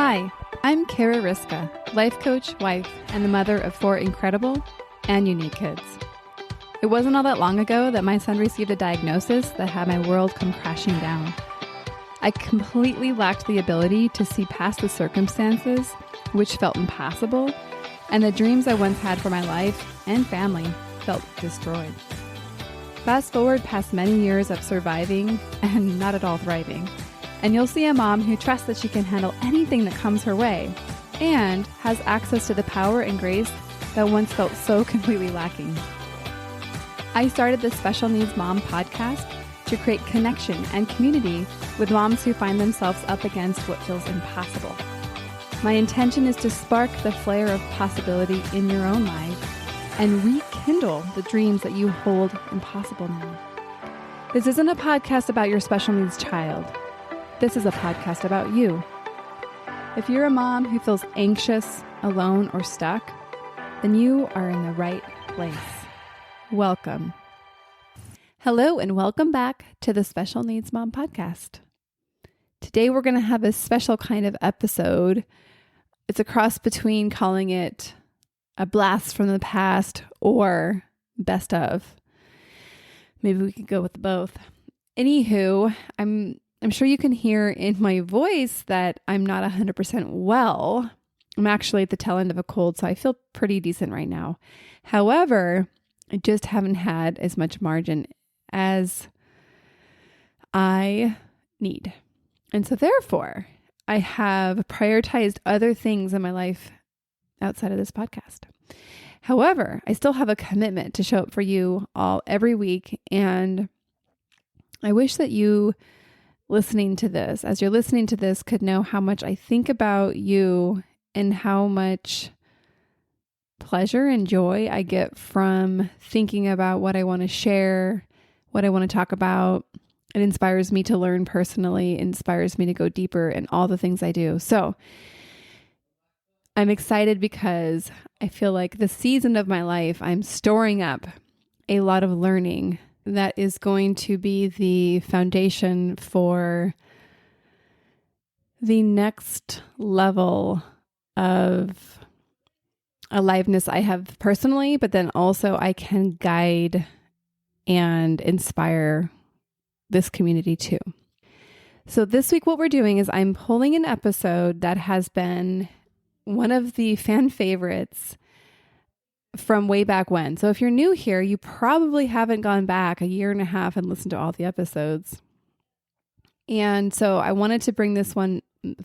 Hi, I'm Kara Riska, life coach, wife, and the mother of 4 incredible and unique kids. It wasn't all that long ago that my son received a diagnosis that had my world come crashing down. I completely lacked the ability to see past the circumstances, which felt impossible, and the dreams I once had for my life and family felt destroyed. Fast forward past many years of surviving and not at all thriving, and you'll see a mom who trusts that she can handle anything that comes her way and has access to the power and grace that once felt so completely lacking. I started the Special Needs Mom podcast to create connection and community with moms who find themselves up against what feels impossible. My intention is to spark the flare of possibility in your own life and rekindle the dreams that you hold impossible now. This isn't a podcast about your special needs child. This is a podcast about you. If you're a mom who feels anxious, alone, or stuck, then you are in the right place. Welcome. Hello, and welcome back to the Special Needs Mom podcast. Today, we're going to have a special kind of episode. It's a cross between calling it a blast from the past or best of. Maybe we could go with both. Anywho, I'm sure you can hear in my voice that I'm not 100% well. I'm actually at the tail end of a cold, so I feel pretty decent right now. However, I just haven't had as much margin as I need. And so therefore, I have prioritized other things in my life outside of this podcast. However, I still have a commitment to show up for you all every week. And I wish that you listening to this, as you're listening to this, could know how much I think about you and how much pleasure and joy I get from thinking about what I want to share, what I want to talk about. It inspires me to learn personally, inspires me to go deeper in all the things I do. So I'm excited because I feel like the season of my life, I'm storing up a lot of learning that is going to be the foundation for the next level of aliveness I have personally, but then also I can guide and inspire this community too. So this week, what we're doing is I'm pulling an episode that has been one of the fan favorites from way back when. So if you're new here, you probably haven't gone back a year and a half and listened to all the episodes. And so I wanted to bring this one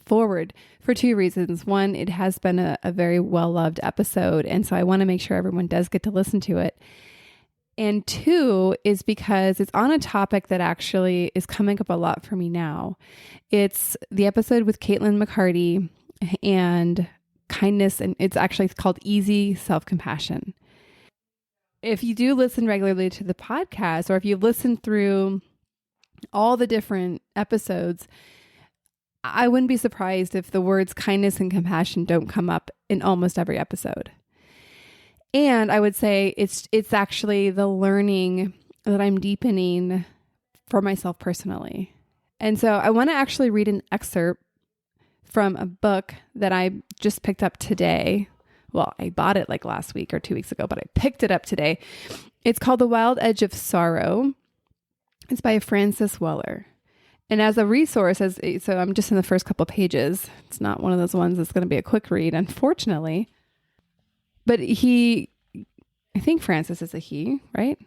forward for 2 reasons. One, it has been a very well-loved episode. And so I want to make sure everyone does get to listen to it. And 2 is because it's on a topic that actually is coming up a lot for me now. It's the episode with Kaitlyn McCarty and kindness, and it's called Easy Self-Compassion. If you do listen regularly to the podcast, or if you listen through all the different episodes, I wouldn't be surprised if the words kindness and compassion don't come up in almost every episode. And I would say it's actually the learning that I'm deepening for myself personally. And so I want to actually read an excerpt from a book that I just picked up today. Well, I bought it like last week or 2 weeks ago, but I picked it up today. It's called The Wild Edge of Sorrow. It's by Francis Weller. And as a resource, so I'm just in the first couple pages. It's not one of those ones that's going to be a quick read, unfortunately. But I think Francis is a he, right?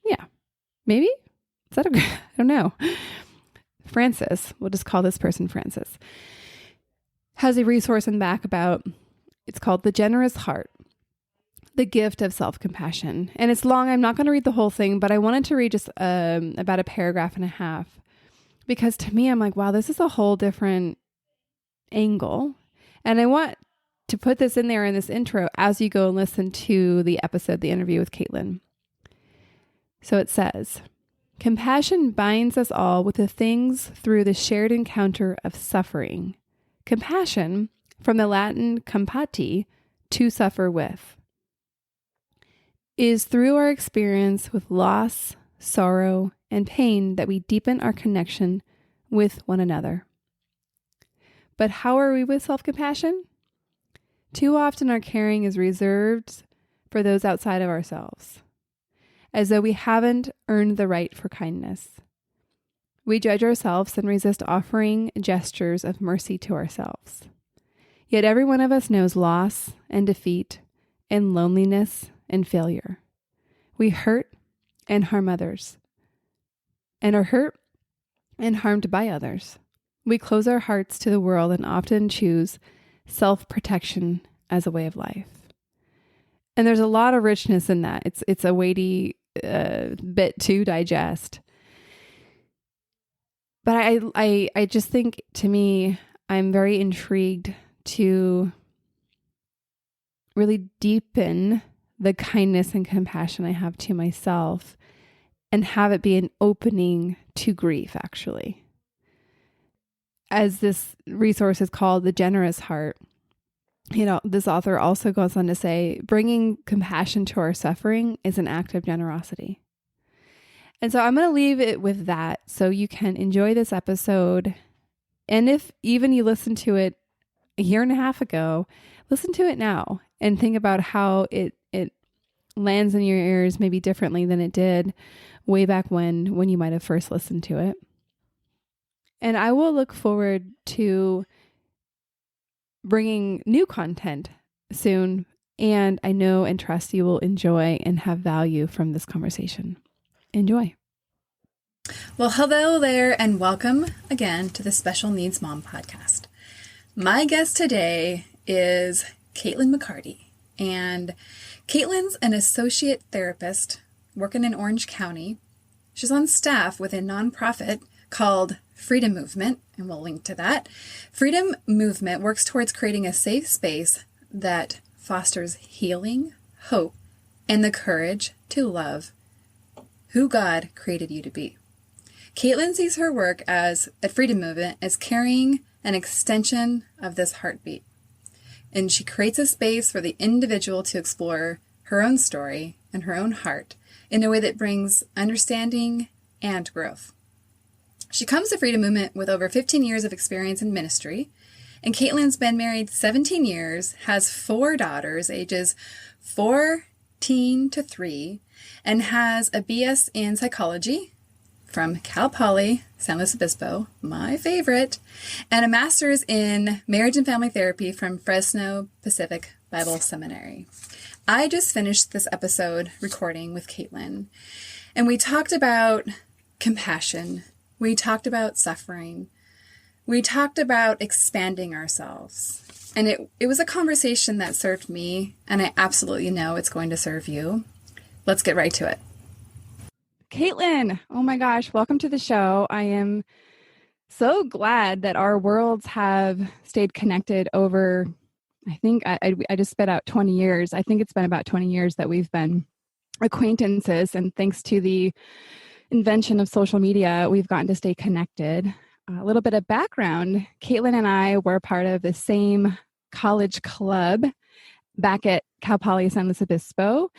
Yeah, maybe? Is that I don't know. Francis, we'll just call this person Francis, has a resource in the back it's called The Generous Heart, The Gift of Self-Compassion. And it's long. I'm not going to read the whole thing, but I wanted to read just about a paragraph and a half, because to me, I'm like, wow, this is a whole different angle. And I want to put this in there in this intro as you go and listen to the episode, the interview with Kaityln. So it says, compassion binds us all with the things through the shared encounter of suffering. Compassion, from the Latin compati, to suffer with, is through our experience with loss, sorrow, and pain that we deepen our connection with one another. But how are we with self-compassion? Too often our caring is reserved for those outside of ourselves, as though we haven't earned the right for kindness. We judge ourselves and resist offering gestures of mercy to ourselves. Yet every one of us knows loss and defeat and loneliness and failure. We hurt and harm others, and are hurt and harmed by others. We close our hearts to the world and often choose self-protection as a way of life. And there's a lot of richness in that. It's a weighty bit to digest. But I just think, to me, I'm very intrigued to really deepen the kindness and compassion I have to myself and have it be an opening to grief, actually. As this resource is called, The Generous Heart, this author also goes on to say, bringing compassion to our suffering is an act of generosity. And so I'm going to leave it with that so you can enjoy this episode. And if even you listened to it a year and a half ago, listen to it now and think about how it lands in your ears maybe differently than it did way back when you might have first listened to it. And I will look forward to bringing new content soon. And I know and trust you will enjoy and have value from this conversation. Enjoy. Well, hello there, and welcome again to the Special Needs Mom podcast. My guest today is Kaitlyn McCarty, and Kaitlyn's an associate therapist working in Orange County. She's on staff with a nonprofit called Freedom Movement, and we'll link to that. Freedom Movement works towards creating a safe space that fosters healing, hope, and the courage to love who God created you to be. Kaitlyn sees her work at Freedom Movement as carrying an extension of this heartbeat. And she creates a space for the individual to explore her own story and her own heart in a way that brings understanding and growth. She comes to Freedom Movement with over 15 years of experience in ministry, and Kaitlyn's been married 17 years, has 4 daughters, ages 14 to 3, and has a BS in psychology from Cal Poly, San Luis Obispo, my favorite, and a master's in marriage and family therapy from Fresno Pacific Bible Seminary. I just finished this episode recording with Kaitlyn, and we talked about compassion. We talked about suffering. We talked about expanding ourselves. And it was a conversation that served me, and I absolutely know it's going to serve you. Let's get right to it. Kaitlyn, oh my gosh, welcome to the show. I am so glad that our worlds have stayed connected over, I think I just spit out 20 years. I think it's been about 20 years that we've been acquaintances, and thanks to the invention of social media, we've gotten to stay connected. A little bit of background, Kaitlyn and I were part of the same college club back at Cal Poly San Luis Obispo.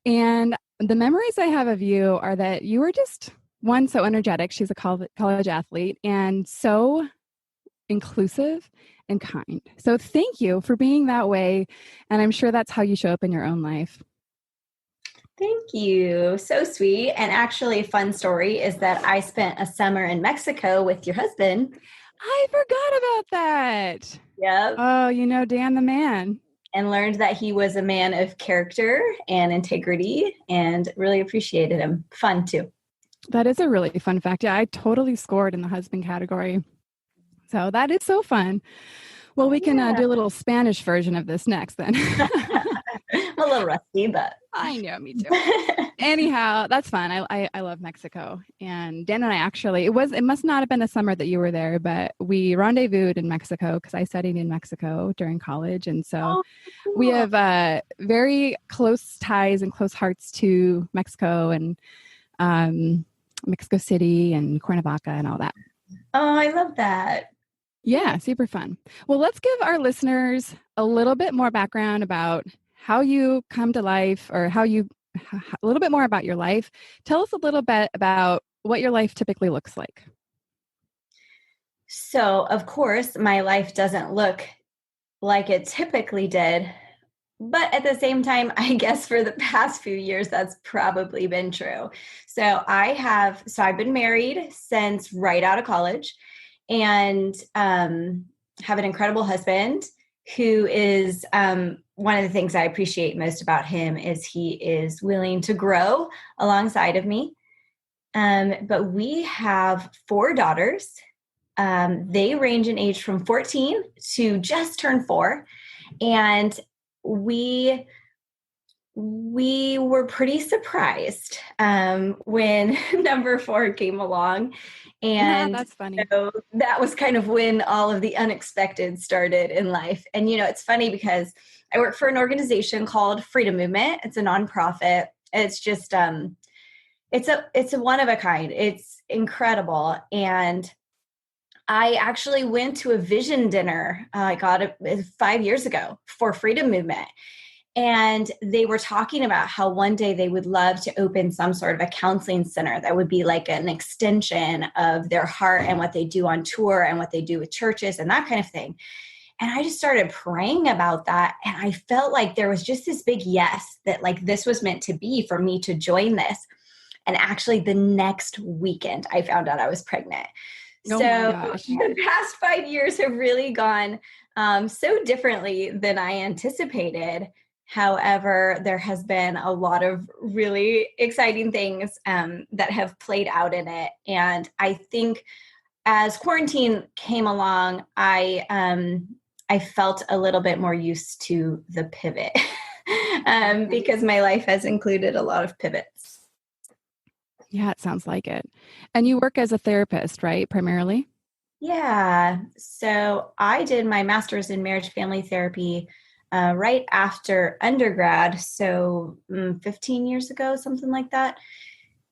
And the memories I have of you are that you were just, one, so energetic. She's a college athlete, and so inclusive and kind. So thank you for being that way. And I'm sure that's how you show up in your own life. Thank you. So sweet. And actually, a fun story is that I spent a summer in Mexico with your husband. I forgot about that. Yep. Oh, Dan the man. And learned that he was a man of character and integrity, and really appreciated him. Fun too. That is a really fun fact. Yeah, I totally scored in the husband category. So that is so fun. Well, we can do a little Spanish version of this next then. I'm a little rusty, but I know, me too. Anyhow, that's fun. I love Mexico. And Dan and I actually, it must not have been the summer that you were there, but we rendezvoused in Mexico because I studied in Mexico during college. And so cool. We have very close ties and close hearts to Mexico and Mexico City and Cuernavaca and all that. Oh, I love that. Yeah, super fun. Well, let's give our listeners a little bit more background about how you come to life, or a little bit more about your life. Tell us a little bit about what your life typically looks like. So, of course, my life doesn't look like it typically did. But at the same time, I guess for the past few years, that's probably been true. I've been married since right out of college and have an incredible husband who is one of the things I appreciate most about him is he is willing to grow alongside of me. But we have 4 daughters. They range in age from 14 to just turned 4. And we were pretty surprised when number 4 came along. And that's funny. So that was kind of when all of the unexpected started in life. And, it's funny because I work for an organization called Freedom Movement. It's a nonprofit. It's just, it's a one of a kind. It's incredible. And I actually went to a vision dinner, 5 years ago for Freedom Movement. And they were talking about how one day they would love to open some sort of a counseling center that would be like an extension of their heart and what they do on tour and what they do with churches and that kind of thing. And I just started praying about that. And I felt like there was just this big yes, that like this was meant to be for me to join this. And actually the next weekend, I found out I was pregnant. Oh so the past 5 years have really gone so differently than I anticipated. However, there has been a lot of really exciting things that have played out in it. And I think as quarantine came along, I felt a little bit more used to the pivot because my life has included a lot of pivots. Yeah, it sounds like it. And you work as a therapist, right? Primarily? Yeah. So I did my master's in marriage family therapy right after undergrad. So 15 years ago, something like that.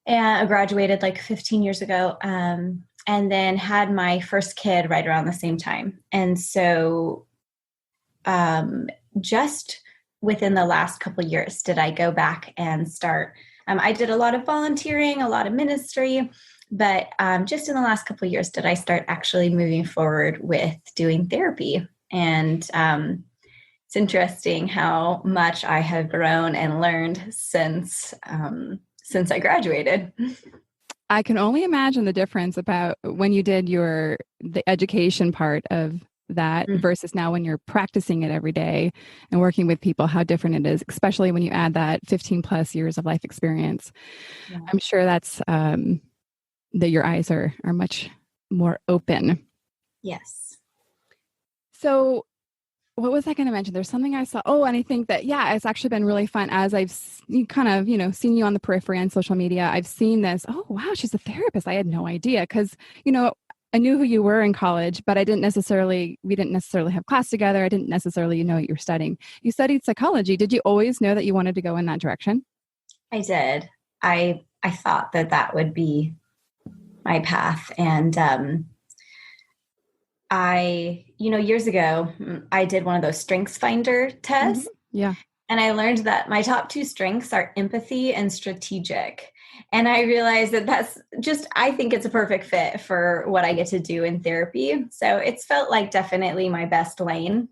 And I graduated like 15 years ago. And then had my first kid right around the same time. And so just within the last couple of years did I go back and start. I did a lot of volunteering, a lot of ministry, but just in the last couple of years did I start actually moving forward with doing therapy. And it's interesting how much I have grown and learned since I graduated. I can only imagine the difference about when you did the education part of that versus now when you're practicing it every day and working with people, how different it is, especially when you add that 15 plus years of life experience. Yeah. I'm sure that's that your eyes are much more open. Yes. So what was I going to mention? There's something I saw. Oh, and I think that, yeah, it's actually been really fun as I've kind of, seen you on the periphery on social media. I've seen this. Oh, wow, she's a therapist. I had no idea because, I knew who you were in college, but we didn't necessarily have class together. I didn't necessarily know what you were studying. You studied psychology. Did you always know that you wanted to go in that direction? I did. I thought that would be my path. And years ago, I did one of those strengths finder tests. Mm-hmm. Yeah. And I learned that my top 2 strengths are empathy and strategic. And I realized that that's just, I think it's a perfect fit for what I get to do in therapy. So it's felt like definitely my best lane.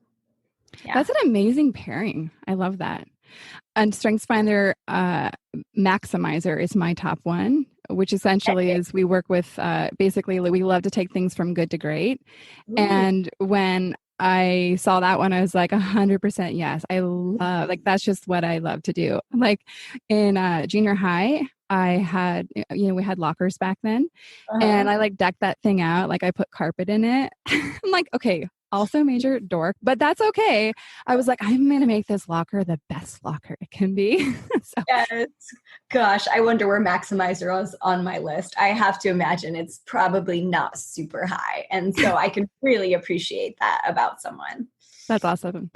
Yeah. That's an amazing pairing. I love that. And StrengthsFinder Maximizer is my top one, which essentially is we work with, basically we love to take things from good to great. Ooh. And when I saw that one, I was like 100% yes. I love, that's just what I love to do. Like in junior high, I had, we had lockers back then and I decked that thing out. I put carpet in it. I'm like, okay, also major dork, but that's okay. I was like, I'm going to make this locker the best locker it can be. So. Yes. Gosh, I wonder where Maximizer was on my list. I have to imagine it's probably not super high. And so I can really appreciate that about someone. That's awesome.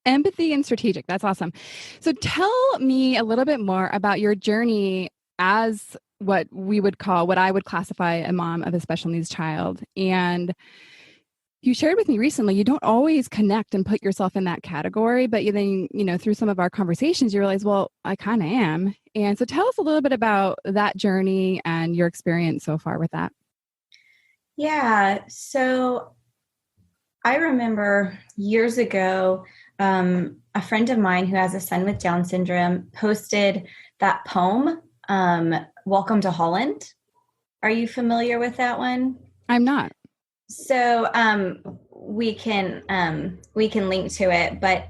Empathy and strategic. That's awesome. So tell me a little bit more about your journey as what I would classify a mom of a special needs child. And you shared with me recently, you don't always connect and put yourself in that category, but then, through some of our conversations, you realize, well, I kind of am. And so tell us a little bit about that journey and your experience so far with that. Yeah. So I remember years ago, a friend of mine who has a son with Down syndrome posted that poem, Welcome to Holland. Are you familiar with that one? I'm not. So we can link to it, but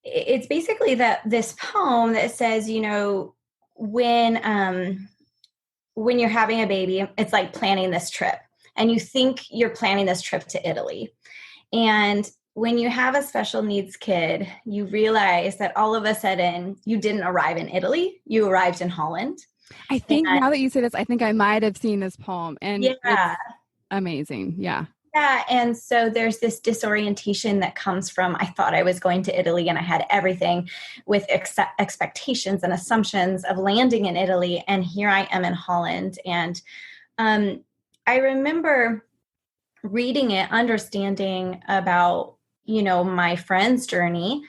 it's basically that this poem that says, when you're having a baby, it's like planning this trip, and you think you're planning this trip to Italy. And when you have a special needs kid, you realize that all of a sudden you didn't arrive in Italy, you arrived in Holland. I And think now that you say this, I think I might have seen this poem, and it's yeah, amazing. Yeah. yeah. And so there's this disorientation that comes from, I thought I was going to Italy and I had everything with expectations and assumptions of landing in Italy. And here I am in Holland. And I remember reading it, understanding about, my friend's journey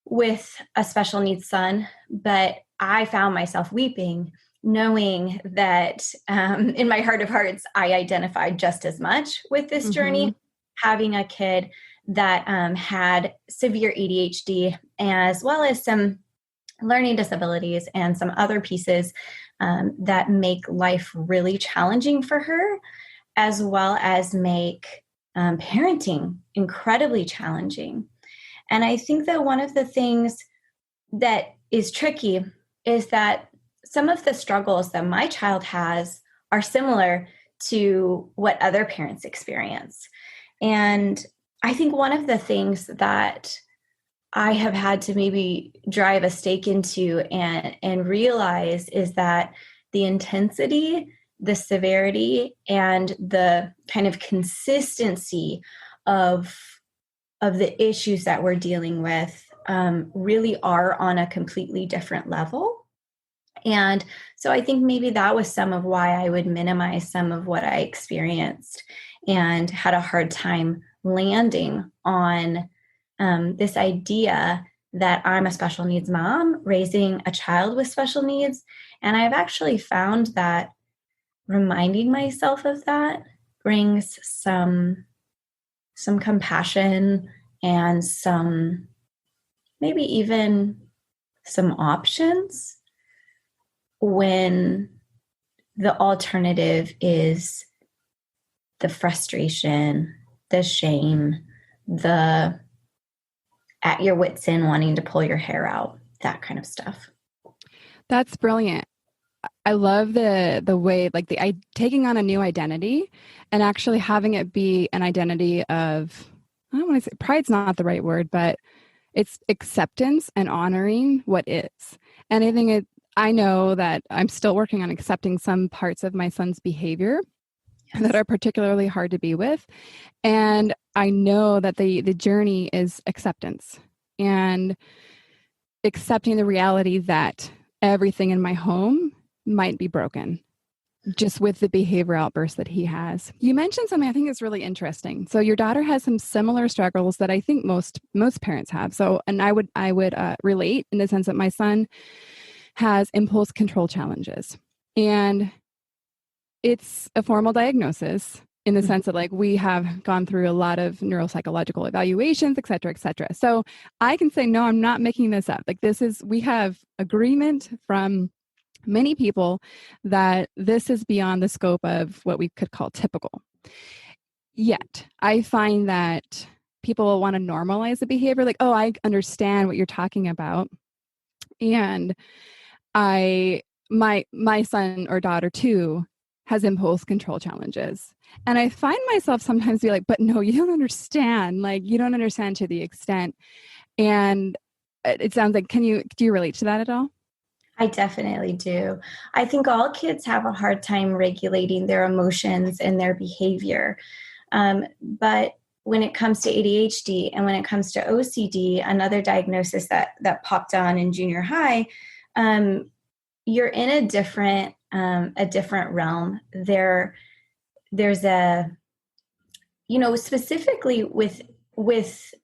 with a special needs son, but I found myself weeping, knowing that in my heart of hearts, I identified just as much with this journey, having a kid that had severe ADHD, as well as some learning disabilities and some other pieces that make life really challenging for her, as well as make parenting incredibly challenging. And I think that one of the things that is tricky is that some of the struggles that my child has are similar to what other parents experience. And I think one of the things that I have had to maybe drive a stake into and realize is that the intensity, the severity, and the kind of consistency of the issues that we're dealing with really are on a completely different level. And so I think maybe that was some of why I would minimize some of what I experienced and had a hard time landing on this idea that I'm a special needs mom raising a child with special needs. And I've actually found that reminding myself of that brings some compassion and some, maybe even some options, when the alternative is the frustration, the shame, the at your wits' end wanting to pull your hair out, that kind of stuff. That's brilliant. I love the way, like taking on a new identity and actually having it be an identity of, I don't want to say pride's not the right word, but it's acceptance and honoring what is. And I know that I'm still working on accepting some parts of my son's behavior that are particularly hard to be with. And I know that the journey is acceptance and accepting the reality that everything in my home might be broken just with the behavior outbursts that he has. You mentioned something I think is really interesting. So your daughter has some similar struggles that I think most parents have. So, and I would relate in the sense that my son has impulse control challenges, and it's a formal diagnosis in the sense that, like, we have gone through a lot of neuropsychological evaluations, et cetera, et cetera. So I can say, no, I'm not making this up. Like, we have agreement from many people that this is beyond the scope of what we could call typical. Yet I find that people want to normalize the behavior, like, oh, I understand what you're talking about. And my son or daughter too has impulse control challenges. And I find myself sometimes be like, but no, you don't understand. Like, you don't understand to the extent. And it sounds like, do you relate to that at all? I definitely do. I think all kids have a hard time regulating their emotions and their behavior. But when it comes to ADHD and when it comes to OCD, another diagnosis that popped on in junior high, you're in a different realm. There's a, specifically with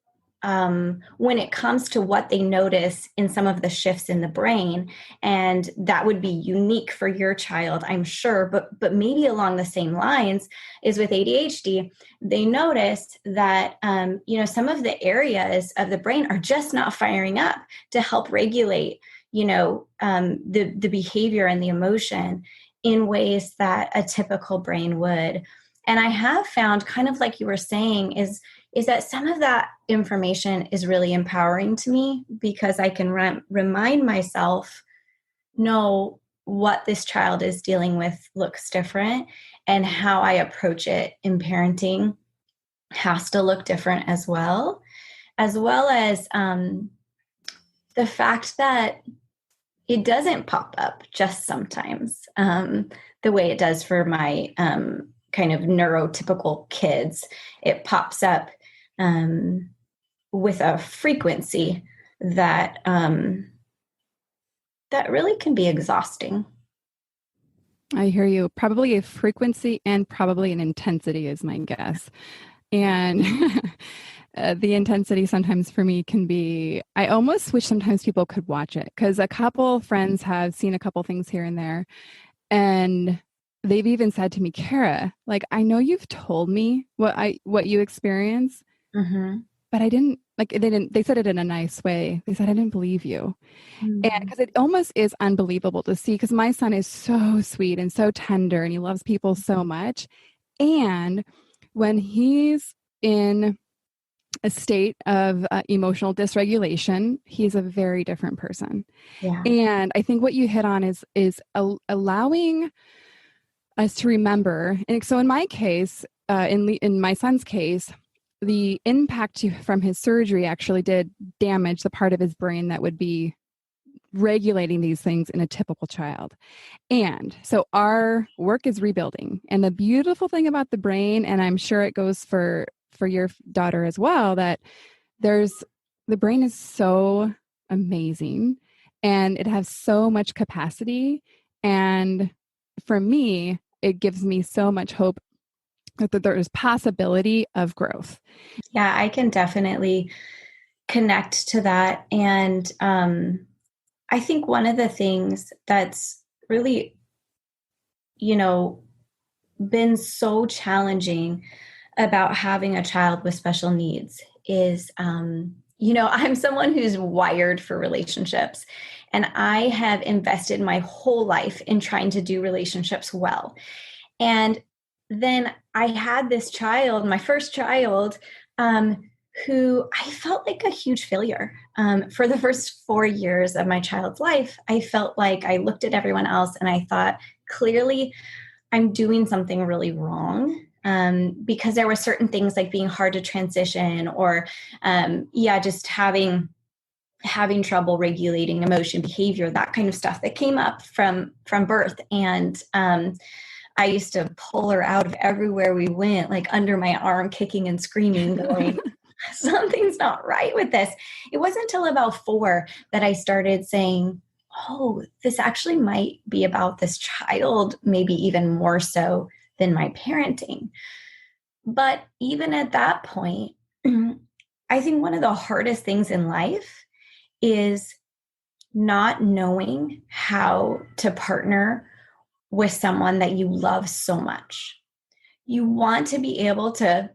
when it comes to what they notice in some of the shifts in the brain. And that would be unique for your child, I'm sure, but maybe along the same lines is with ADHD, they notice that, some of the areas of the brain are just not firing up to help regulate, the behavior and the emotion in ways that a typical brain would. And I have found, kind of like you were saying, is that some of that information is really empowering to me because I can remind myself, no, what this child is dealing with looks different, and how I approach it in parenting has to look different as well as the fact that it doesn't pop up just sometimes the way it does for my kind of neurotypical kids. It pops up with a frequency that that really can be exhausting. I hear you. Probably a frequency and probably an intensity is my guess. And the intensity sometimes for me can be, I almost wish sometimes people could watch it, because a couple friends have seen a couple things here and there. And they've even said to me, Kara, like, I know you've told me what you experience, but I didn't, like, they said it in a nice way. They said, I didn't believe you. And because it almost is unbelievable to see, because my son is so sweet and so tender and he loves people so much. And when he's in a state of emotional dysregulation, he's a very different person. Yeah. And I think what you hit on is allowing us to remember. And so in my case, in my son's case, the impact from his surgery actually did damage the part of his brain that would be regulating these things in a typical child. And so our work is rebuilding. And the beautiful thing about the brain, and I'm sure it goes for your daughter as well, that the brain is so amazing and it has so much capacity. And for me, it gives me so much hope that there is possibility of growth. Yeah, I can definitely connect to that. And I think one of the things that's really, been so challenging about having a child with special needs is, I'm someone who's wired for relationships, and I have invested my whole life in trying to do relationships well. And then I had this child, my first child, who I felt like a huge failure. For the first 4 years of my child's life, I felt like I looked at everyone else and I thought, clearly, I'm doing something really wrong. Because there were certain things like being hard to transition, or just having trouble regulating emotion, behavior, that kind of stuff that came up from birth. And I used to pull her out of everywhere we went, like under my arm, kicking and screaming, going, something's not right with this. It wasn't until about 4 that I started saying, oh, this actually might be about this child, maybe even more so than my parenting. But even at that point, I think one of the hardest things in life is not knowing how to partner with someone that you love so much. You want to be able to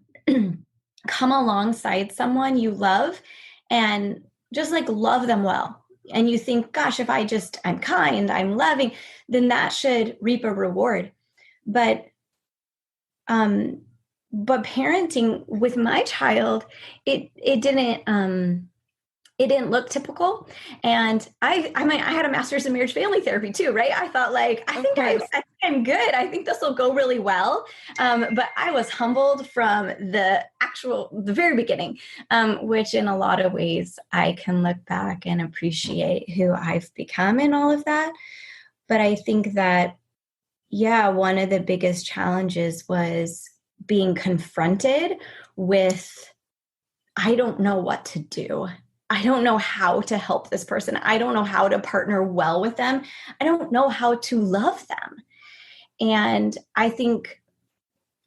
come alongside someone you love and just like love them well. And you think, gosh, if I'm kind, I'm loving, then that should reap a reward. But parenting with my child, it didn't look typical. And I had a master's in marriage family therapy too, right? I thought like, I think I'm good. I think this will go really well. But I was humbled from the very beginning, which in a lot of ways I can look back and appreciate who I've become in all of that. But I think that, one of the biggest challenges was being confronted with, I don't know what to do. I don't know how to help this person. I don't know how to partner well with them. I don't know how to love them. And I think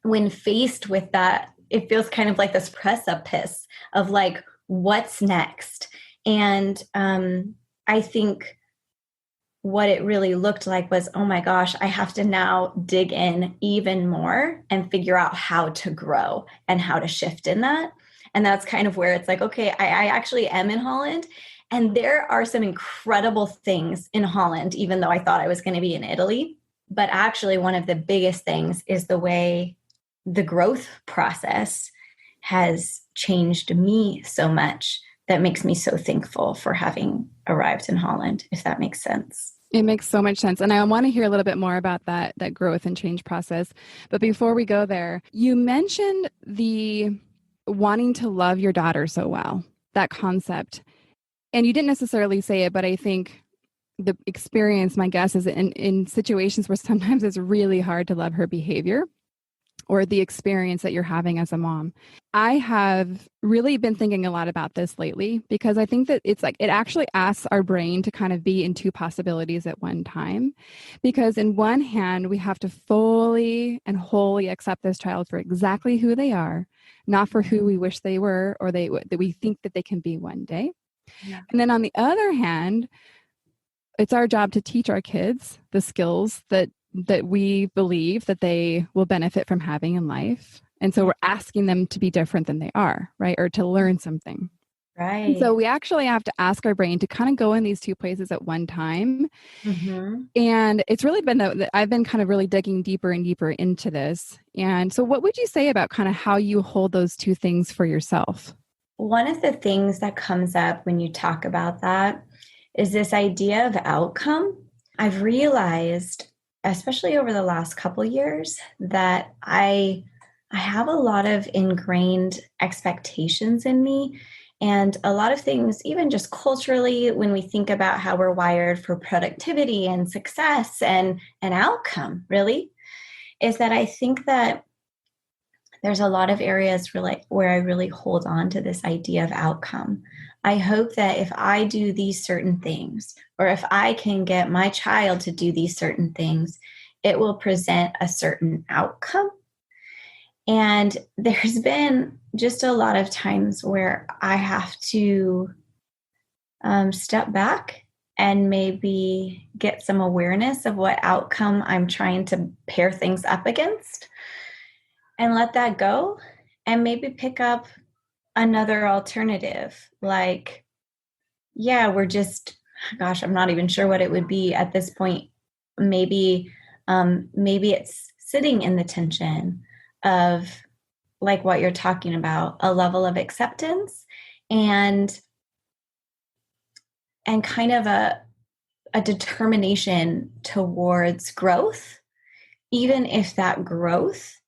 when faced with that, it feels kind of like this precipice of like, what's next? And I think what it really looked like was, oh my gosh, I have to now dig in even more and figure out how to grow and how to shift in that. And that's kind of where it's like, okay, I actually am in Holland. And there are some incredible things in Holland, even though I thought I was going to be in Italy. But actually, one of the biggest things is the way the growth process has changed me so much that makes me so thankful for having arrived in Holland, if that makes sense. It makes so much sense. And I want to hear a little bit more about that growth and change process. But before we go there, you mentioned the wanting to love your daughter so well, that concept. And you didn't necessarily say it, but I think the experience, my guess, is in situations where sometimes it's really hard to love her behavior or the experience that you're having as a mom. I have really been thinking a lot about this lately because I think that it's like it actually asks our brain to kind of be in two possibilities at one time. Because in one hand, we have to fully and wholly accept this child for exactly who they are, not for who we wish they were or that we think that they can be one day. Yeah. And then on the other hand, it's our job to teach our kids the skills that we believe that they will benefit from having in life. And so we're asking them to be different than they are, right? Or to learn something. Right. And so we actually have to ask our brain to kind of go in these two places at one time. Mm-hmm. And it's really been that I've been kind of really digging deeper and deeper into this. And so what would you say about kind of how you hold those two things for yourself? One of the things that comes up when you talk about that is this idea of outcome. I've realized, especially over the last couple years, that I have a lot of ingrained expectations in me and a lot of things, even just culturally, when we think about how we're wired for productivity and success and an outcome, really, is that I think that there's a lot of areas where I really hold on to this idea of outcome. I hope that if I do these certain things, or if I can get my child to do these certain things, it will present a certain outcome. And there's been just a lot of times where I have to step back and maybe get some awareness of what outcome I'm trying to pair things up against and let that go and maybe pick up another alternative. Like, yeah, I'm not even sure what it would be at this point. Maybe it's sitting in the tension of like what you're talking about, a level of acceptance and kind of a determination towards growth, even if that growth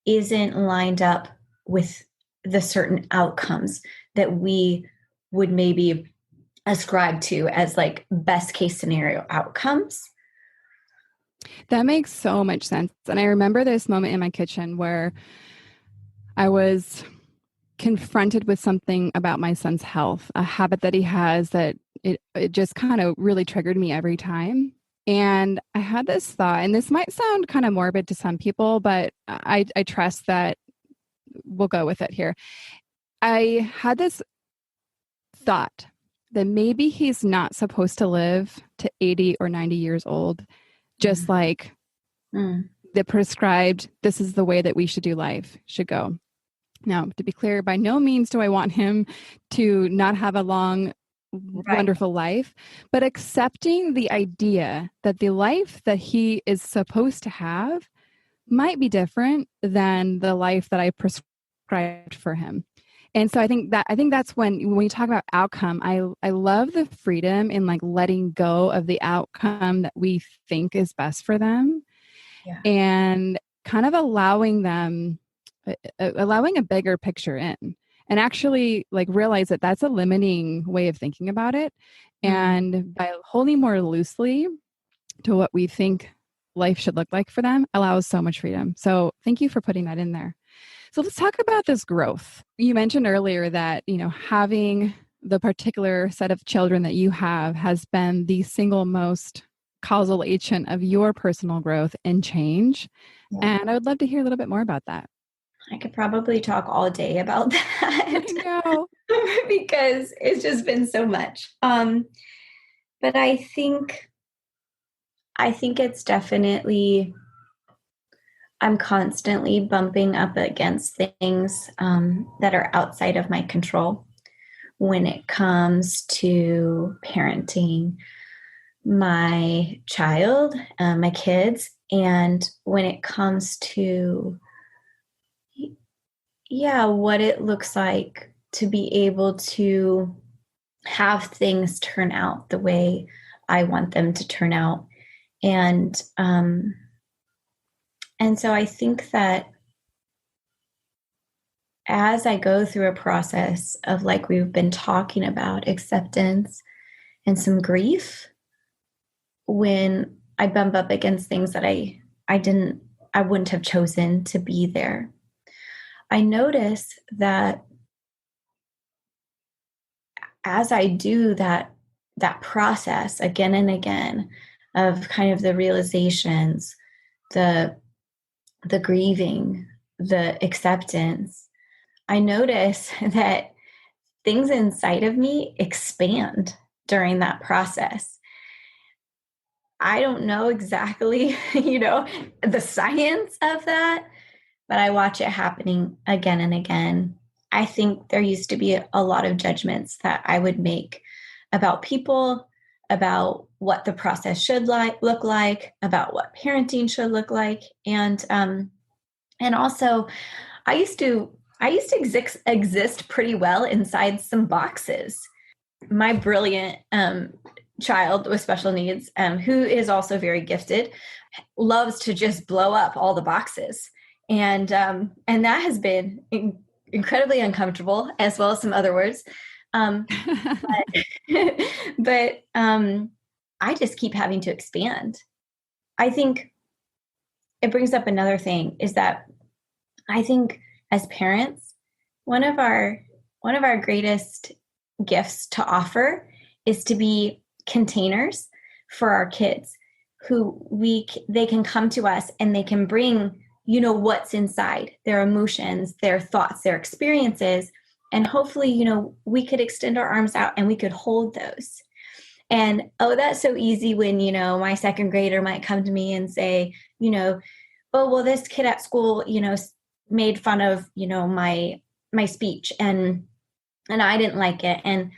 isn't lined up with the certain outcomes that we would maybe ascribe to as like best case scenario outcomes. That makes so much sense. And I remember this moment in my kitchen where I was confronted with something about my son's health, a habit that he has that it just kind of really triggered me every time. And I had this thought, and this might sound kind of morbid to some people, but I trust that we'll go with it here. I had this thought that maybe he's not supposed to live to 80 or 90 years old, just like the prescribed, this is the way that we should do life should go. Now, to be clear, by no means do I want him to not have a long, wonderful life, but accepting the idea that the life that he is supposed to have might be different than the life that I prescribed for him. And so I think that's when you talk about outcome, I love the freedom in like letting go of the outcome that we think is best for them, and kind of allowing a bigger picture in, and actually like realize that that's a limiting way of thinking about it. And by holding more loosely to what we think life should look like for them allows so much freedom. So thank you for putting that in there. So let's talk about this growth. You mentioned earlier that, having the particular set of children that you have has been the single most causal agent of your personal growth and change. Yeah. And I would love to hear a little bit more about that. I could probably talk all day about that. I know. because it's just been so much. But I think it's definitely, I'm constantly bumping up against things that are outside of my control when it comes to parenting my child, my kids, and when it comes to, what it looks like to be able to have things turn out the way I want them to turn out. And so I think that as I go through a process of, like we've been talking about, acceptance and some grief, when I bump up against things that I wouldn't have chosen to be there, I notice that as I do that process again and again of kind of the realizations, the grieving, the acceptance, I notice that things inside of me expand during that process. I don't know exactly, the science of that, but I watch it happening again and again. I think there used to be a lot of judgments that I would make about people, about what the process should look like, about what parenting should look like. And also I used to exist pretty well inside some boxes. My brilliant child with special needs, who is also very gifted, loves to just blow up all the boxes. And that has been incredibly uncomfortable, as well as some other words. But I just keep having to expand. I think it brings up another thing, is that I think as parents, one of our greatest gifts to offer is to be containers for our kids, who they can come to us and they can bring, what's inside, their emotions, their thoughts, their experiences. And hopefully, we could extend our arms out and we could hold those. And, that's so easy when, my second grader might come to me and say, oh, well, this kid at school, made fun of, my speech and I didn't like it. And,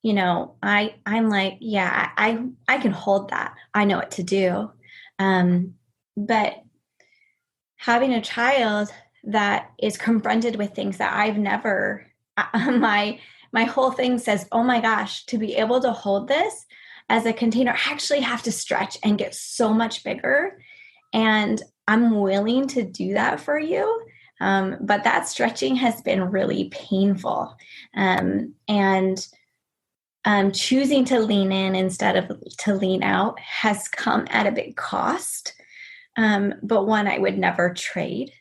I'm like, yeah, I can hold that. I know what to do. But having a child that is confronted with things that I've never, my whole thing says, oh my gosh, to be able to hold this as a container, I actually have to stretch and get so much bigger. And I'm willing to do that for you. But that stretching has been really painful. And choosing to lean in instead of to lean out has come at a big cost, but one I would never trade.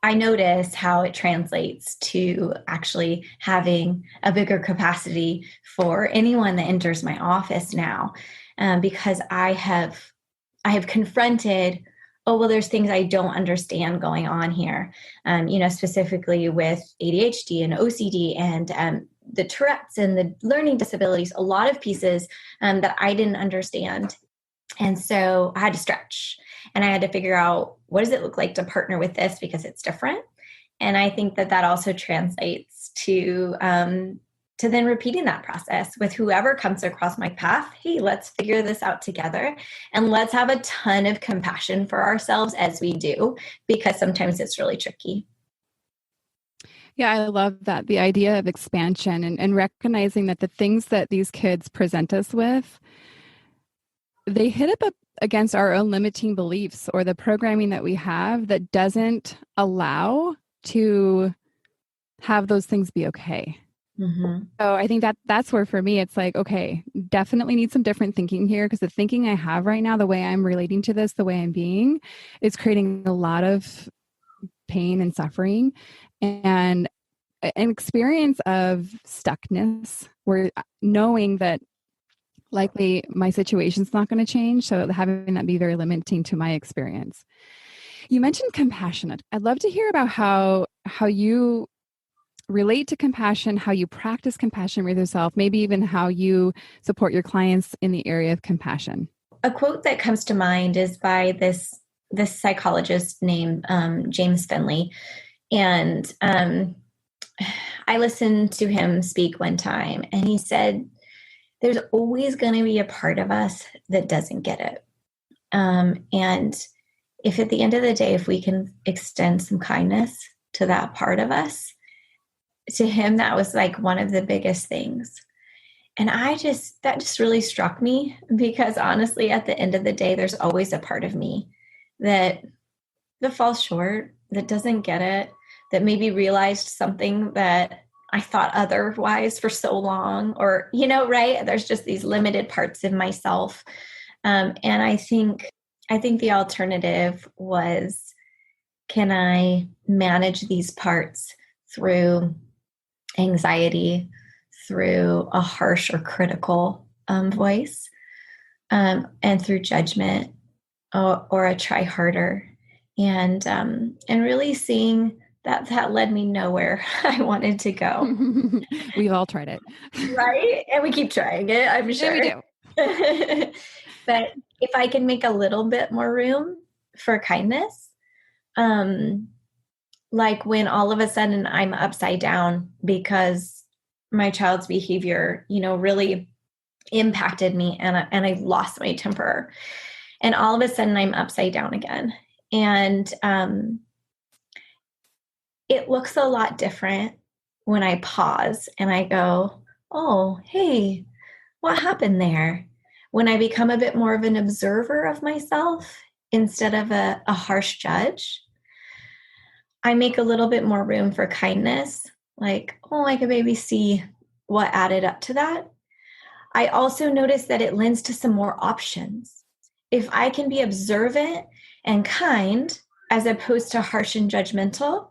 I notice how it translates to actually having a bigger capacity for anyone that enters my office now, because I have confronted, oh, well, there's things I don't understand going on here, specifically with ADHD and OCD and the Tourette's and the learning disabilities, a lot of pieces that I didn't understand. And so I had to stretch and I had to figure out, what does it look like to partner with this, because it's different. And I think that also translates to then repeating that process with whoever comes across my path. Hey, let's figure this out together and let's have a ton of compassion for ourselves as we do, because sometimes it's really tricky. Yeah, I love that. The idea of expansion and recognizing that the things that these kids present us with, they hit up against our own limiting beliefs or the programming that we have that doesn't allow to have those things be okay. Mm-hmm. So I think that's where, for me, it's like, okay, definitely need some different thinking here, because the thinking I have right now, the way I'm relating to this, the way I'm being, is creating a lot of pain and suffering and an experience of stuckness, where knowing that likely my situation's not going to change. So having that be very limiting to my experience. You mentioned compassionate. I'd love to hear about how you relate to compassion, how you practice compassion with yourself, maybe even how you support your clients in the area of compassion. A quote that comes to mind is by this psychologist named James Finley. And I listened to him speak one time, and he said, there's always going to be a part of us that doesn't get it. And if at the end of the day, if we can extend some kindness to that part of us, to him, that was like one of the biggest things. And that just really struck me, because honestly, at the end of the day, there's always a part of me that falls short, that doesn't get it, that maybe realized something that I thought otherwise for so long, or, right? There's just these limited parts of myself. And I think the alternative was, can I manage these parts through anxiety, through a harsh or critical voice, and through judgment, or a try harder, and really seeing that led me nowhere I wanted to go. We've all tried it. Right? And we keep trying it, I'm sure. Yeah, we do. But if I can make a little bit more room for kindness, like when all of a sudden I'm upside down because my child's behavior, really impacted me, and I lost my temper, and all of a sudden I'm upside down again. And it looks a lot different when I pause and I go, oh, hey, what happened there? When I become a bit more of an observer of myself instead of a harsh judge, I make a little bit more room for kindness. Like, oh, I could maybe see what added up to that. I also notice that it lends to some more options. If I can be observant and kind as opposed to harsh and judgmental,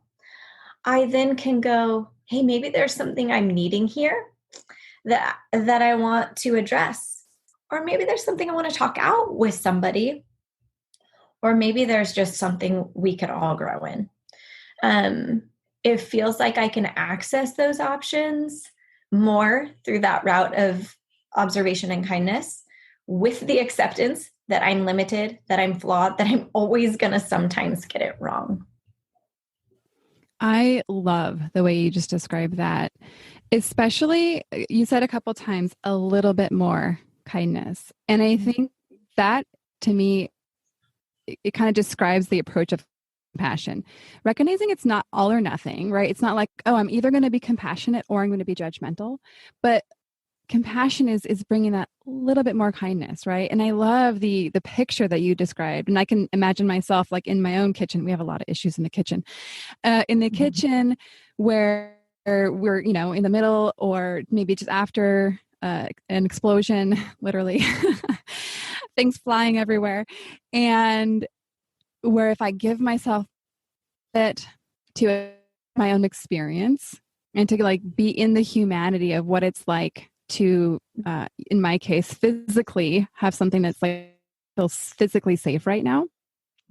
I then can go, hey, maybe there's something I'm needing here that I want to address. Or maybe there's something I want to talk out with somebody. Or maybe there's just something we could all grow in. It feels like I can access those options more through that route of observation and kindness, with the acceptance that I'm limited, that I'm flawed, that I'm always going to sometimes get it wrong. I love the way you just described that. Especially, you said a couple times, a little bit more kindness. And I think that, to me, it kind of describes the approach of compassion. Recognizing it's not all or nothing, right? It's not like, oh, I'm either going to be compassionate or I'm going to be judgmental. But compassion is bringing that little bit more kindness, right? And I love the picture that you described. And I can imagine myself like in my own kitchen. We have a lot of issues in the kitchen. In the kitchen where we're, in the middle, or maybe just after an explosion, literally, things flying everywhere. And where if I give myself it to my own experience and to like be in the humanity of what it's like to, in my case, physically have something that's like feels physically safe right now.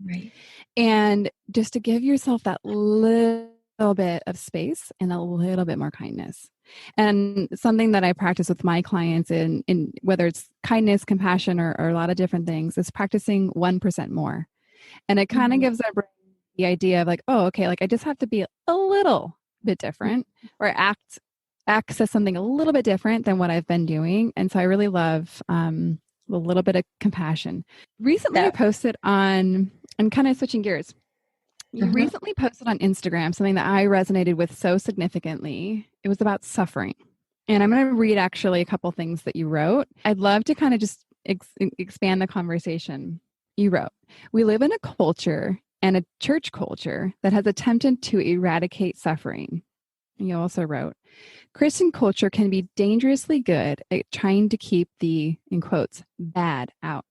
Right. And just to give yourself that little bit of space and a little bit more kindness. And something that I practice with my clients in whether it's kindness, compassion, or a lot of different things, is practicing 1% more. And it kind of gives our brain the idea of like, oh, okay, like I just have to be a little bit different, or access something a little bit different than what I've been doing. And so I really love a little bit of compassion. Recently, I posted on, I'm kind of switching gears. You recently posted on Instagram something that I resonated with so significantly. It was about suffering. And I'm going to read actually a couple things that you wrote. I'd love to kind of just expand the conversation. You wrote, we live in a culture and a church culture that has attempted to eradicate suffering. And you also wrote, Christian culture can be dangerously good at trying to keep the, in quotes, bad out.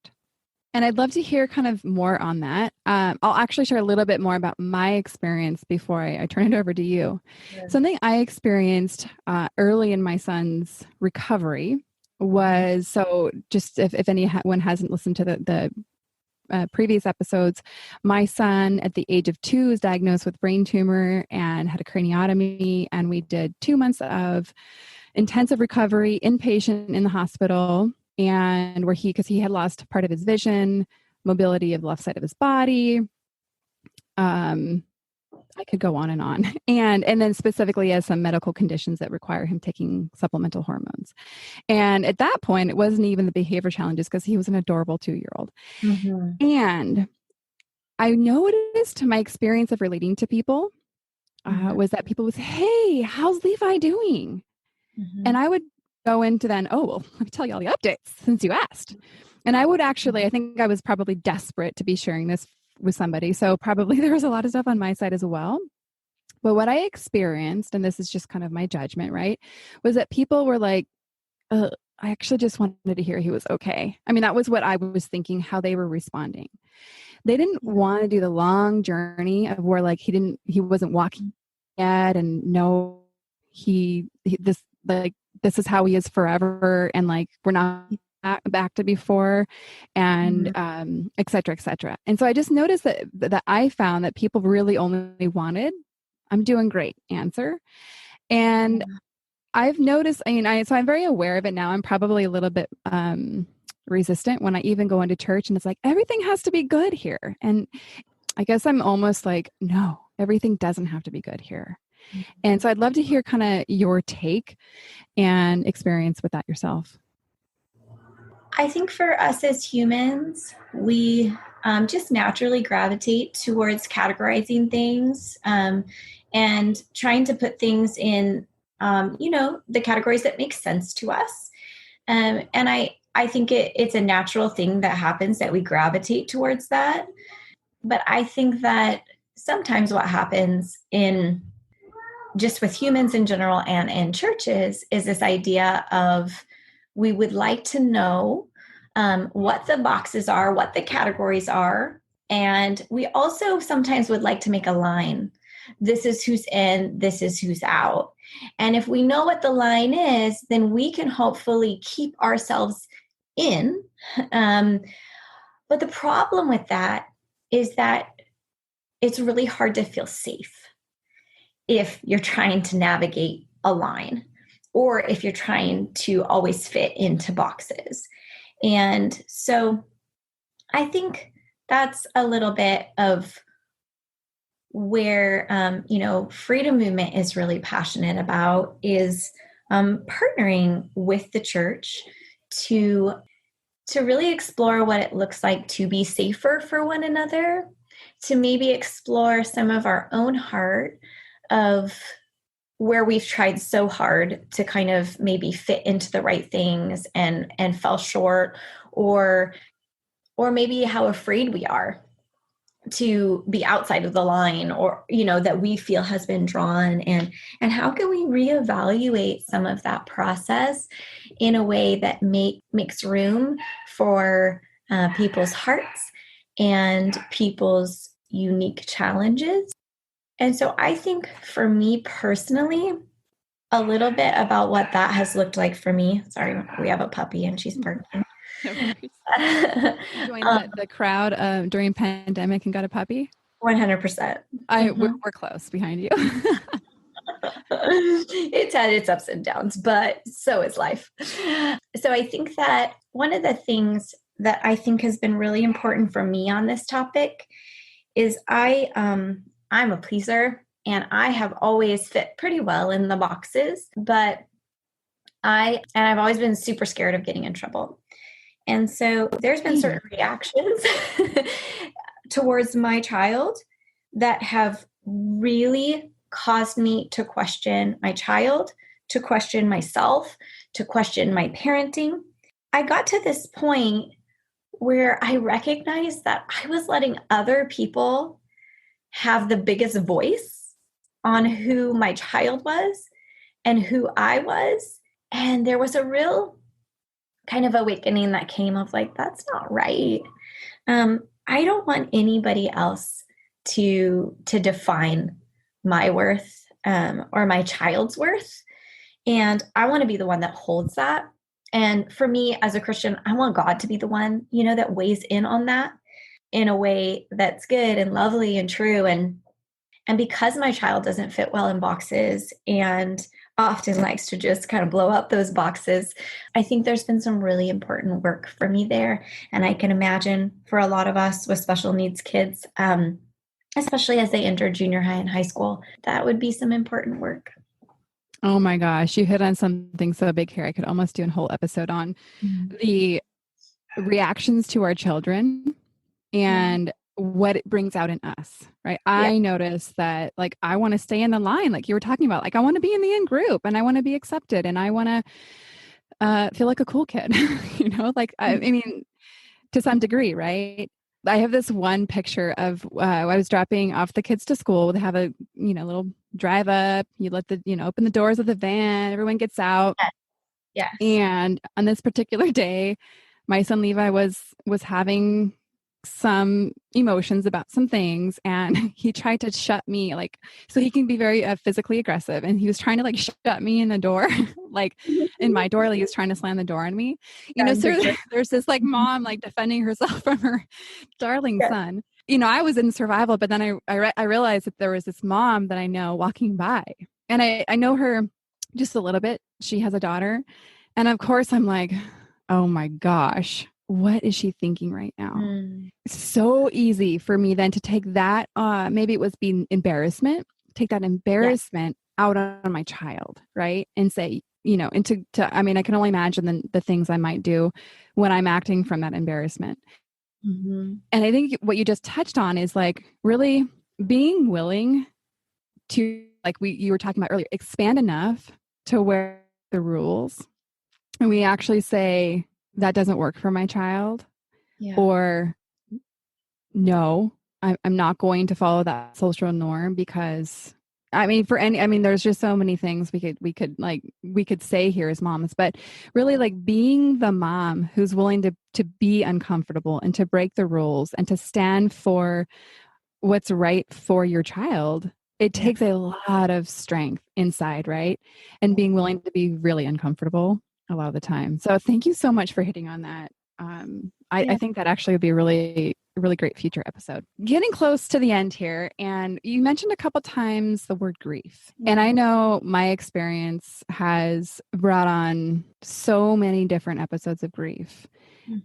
And I'd love to hear kind of more on that. I'll actually share a little bit more about my experience before I turn it over to you. Yeah. Something I experienced early in my son's recovery was, so just if anyone hasn't listened to the previous episodes, my son at the age of 2 was diagnosed with brain tumor and had a craniotomy. And we did 2 months of intensive recovery, inpatient in the hospital, and because he had lost part of his vision, mobility of the left side of his body. I could go on. And then specifically as some medical conditions that require him taking supplemental hormones. And at that point, it wasn't even the behavior challenges because he was an adorable 2-year-old. Mm-hmm. And I noticed my experience of relating to people was that people would say, "Hey, how's Levi doing?" Mm-hmm. And I would go into then, "Oh, well, let me tell you all the updates since you asked." And I would actually, I think I was probably desperate to be sharing this with somebody. So probably there was a lot of stuff on my side as well. But what I experienced, and this is just kind of my judgment, right, was that people were like, I actually just wanted to hear he was okay. I mean, that was what I was thinking, how they were responding. They didn't want to do the long journey of where like he wasn't walking yet, and no, this is how he is forever, and like we're not back to before, and et cetera, et cetera. And so I just noticed that I found that people really only wanted, "I'm doing great" answer. And I've noticed, so I'm very aware of it now. I'm probably a little bit resistant when I even go into church and it's like, everything has to be good here. And I guess I'm almost like, no, everything doesn't have to be good here. And so I'd love to hear kind of your take and experience with that yourself. I think for us as humans, we just naturally gravitate towards categorizing things and trying to put things in, the categories that make sense to us. And I think it's a natural thing that happens, that we gravitate towards that. But I think that sometimes what happens in just with humans in general and in churches is this idea of, we would like to know what the boxes are, what the categories are. And we also sometimes would like to make a line. This is who's in, this is who's out. And if we know what the line is, then we can hopefully keep ourselves in. But the problem with that is that it's really hard to feel safe if you're trying to navigate a line, or if you're trying to always fit into boxes. And so I think that's a little bit of where, Freedom Movement is really passionate about, is partnering with the church to really explore what it looks like to be safer for one another, to maybe explore some of our own heart of where we've tried so hard to kind of maybe fit into the right things and fell short, or maybe how afraid we are to be outside of the line, or, that we feel has been drawn, and how can we reevaluate some of that process in a way that makes room for people's hearts and people's unique challenges. And so I think for me personally, a little bit about what that has looked like for me. Sorry, we have a puppy and she's barking. No worries. Joined the crowd during pandemic and got a puppy? 100%. We're close behind you. It's had its ups and downs, but so is life. So I think that one of the things that I think has been really important for me on this topic is I'm a pleaser, and I have always fit pretty well in the boxes, but I've always been super scared of getting in trouble. And so there's been certain reactions towards my child that have really caused me to question my child, to question myself, to question my parenting. I got to this point where I recognized that I was letting other people have the biggest voice on who my child was and who I was. And there was a real kind of awakening that came of like, that's not right. I don't want anybody else to define my worth or my child's worth. And I want to be the one that holds that. And for me as a Christian, I want God to be the one, that weighs in on that. in a way that's good and lovely and true. And because my child doesn't fit well in boxes and often likes to just kind of blow up those boxes, I think there's been some really important work for me there. And I can imagine for a lot of us with special needs kids, especially as they enter junior high and high school, that would be some important work. Oh my gosh, you hit on something so big here. I could almost do a whole episode on the reactions to our children and what it brings out in us, right? I notice that like I want to stay in the line, like you were talking about, like I want to be in the in group and I want to be accepted and I want to feel like a cool kid, like I mean, to some degree, right? I have this one picture of I was dropping off the kids to school. They have a little drive up. You let open the doors of the van. Everyone gets out. Yeah. And on this particular day, my son Levi was having some emotions about some things, and he tried to shut me, like, so he can be very physically aggressive, and he was trying to like shut me in the door, like in my door, like he was trying to slam the door on me. So there's this like mom like defending herself from her darling son. I was in survival, but then I realized that there was this mom that I know walking by, and I know her just a little bit. She has a daughter, and of course I'm like, oh my gosh, what is she thinking right now? It's so easy for me then to take that, maybe it was being embarrassment, take that embarrassment out on my child, right? And say, and I mean, I can only imagine the things I might do when I'm acting from that embarrassment. And I think what you just touched on is like really being willing to, like you were talking about earlier, expand enough to where the rules, and we actually say, that doesn't work for my child, or no, I'm not going to follow that social norm because there's just so many things we could say here as moms, but really like being the mom who's willing to be uncomfortable and to break the rules and to stand for what's right for your child. It takes a lot of strength inside, right? And being willing to be really uncomfortable a lot of the time. So thank you so much for hitting on that. I think that actually would be a really, really great future episode. Getting close to the end here, and you mentioned a couple times the word grief. And I know my experience has brought on so many different episodes of grief.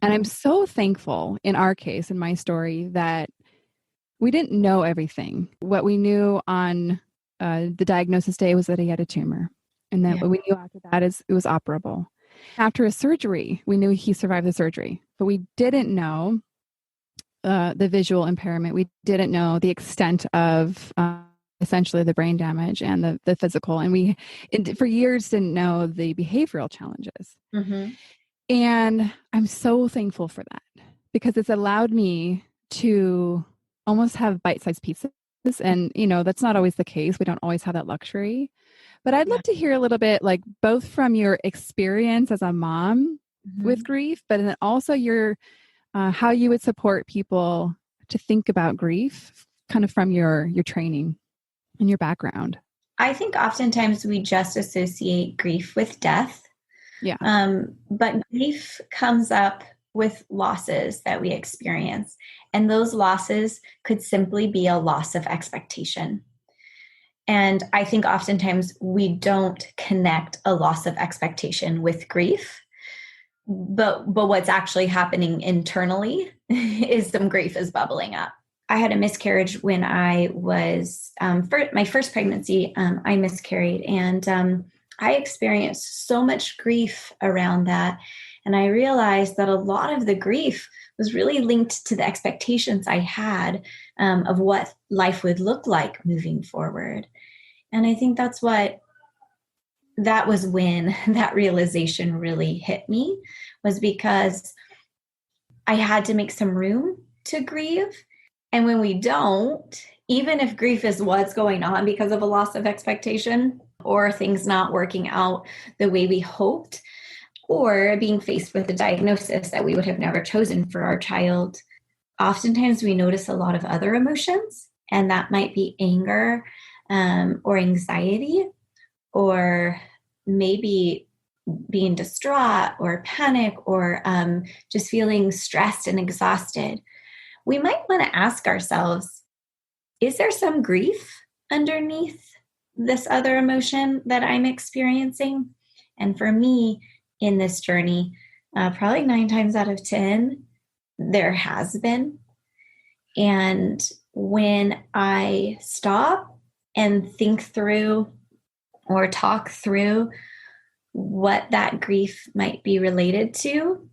And I'm so thankful in our case, in my story, that we didn't know everything. What we knew on the diagnosis day was that he had a tumor. And then what we knew after that is it was operable. After a surgery, we knew he survived the surgery, but we didn't know the visual impairment. We didn't know the extent of essentially the brain damage and the physical. And we, for years, didn't know the behavioral challenges. And I'm so thankful for that because it's allowed me to almost have bite-sized pieces. And, that's not always the case. We don't always have that luxury. But I'd love to hear a little bit, like both from your experience as a mom with grief, but then also your how you would support people to think about grief, kind of from your training and your background. I think oftentimes we just associate grief with death. But grief comes up with losses that we experience, and those losses could simply be a loss of expectation. And I think oftentimes we don't connect a loss of expectation with grief, but what's actually happening internally is some grief is bubbling up. I had a miscarriage when I was, for my first pregnancy, I miscarried, and I experienced so much grief around that. And I realized that a lot of the grief was really linked to the expectations I had of what life would look like moving forward. And I think that was when that realization really hit me, was because I had to make some room to grieve. And when we don't, even if grief is what's going on because of a loss of expectation or things not working out the way we hoped, or being faced with a diagnosis that we would have never chosen for our child, oftentimes we notice a lot of other emotions, and that might be anger, or anxiety, or maybe being distraught or panic, or just feeling stressed and exhausted. we might want to ask ourselves, is there some grief underneath this other emotion that I'm experiencing? And for me in this journey, probably 9 times out of 10, there has been. And when I stop and think through or talk through what that grief might be related to,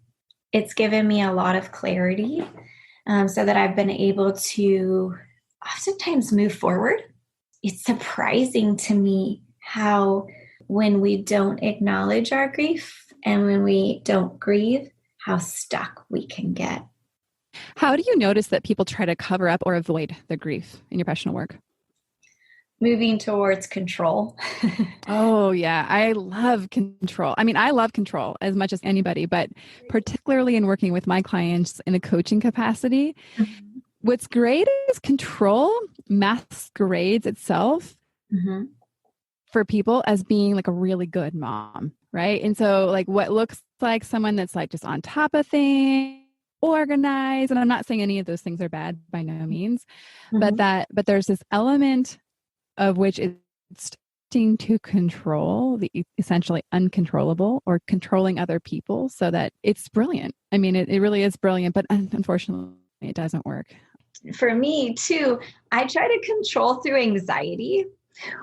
it's given me a lot of clarity, so that I've been able to oftentimes move forward. It's surprising to me how when we don't acknowledge our grief and when we don't grieve, how stuck we can get. How do you notice that people try to cover up or avoid the grief in your professional work? Moving towards control. Oh, yeah. I love control. I mean, I love control as much as anybody, but particularly in working with my clients in a coaching capacity, what's great is control masquerades itself for people as being like a really good mom, right? And so like what looks like someone that's like just on top of things, organized, and I'm not saying any of those things are bad by no means, but there's this element of which it's starting to control the essentially uncontrollable or controlling other people, so that it's brilliant. I mean, it really is brilliant, but unfortunately it doesn't work. For me too, I try to control through anxiety,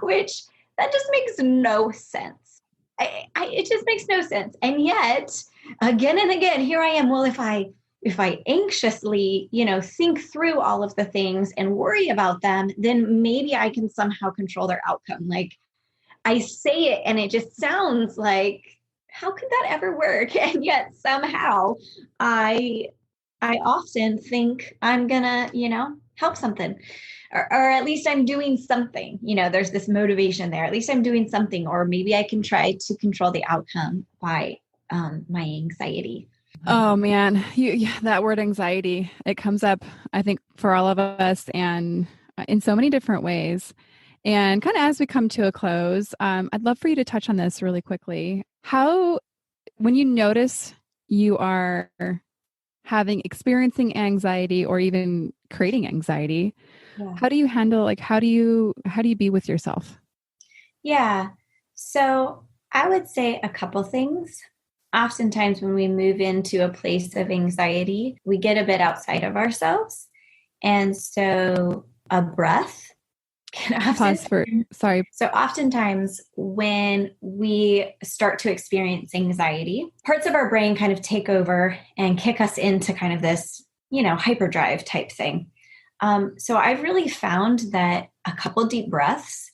which that just makes no sense. It just makes no sense. And yet again and again, here I am. Well, if I anxiously, think through all of the things and worry about them, then maybe I can somehow control their outcome. Like I say it and it just sounds like, how could that ever work? And yet somehow I often think I'm gonna, help something, or at least I'm doing something, there's this motivation there. At least I'm doing something, or maybe I can try to control the outcome by my anxiety. Oh man, that word anxiety, it comes up, I think, for all of us and in so many different ways. And kind of as we come to a close, I'd love for you to touch on this really quickly. How, when you notice you are experiencing anxiety or even creating anxiety, how do you handle, like, how do you be with yourself? Yeah. So I would say a couple things. Oftentimes when we move into a place of anxiety, we get a bit outside of ourselves. And so a breath can often... So oftentimes when we start to experience anxiety, parts of our brain kind of take over and kick us into kind of this, hyperdrive type thing. So I've really found that a couple deep breaths,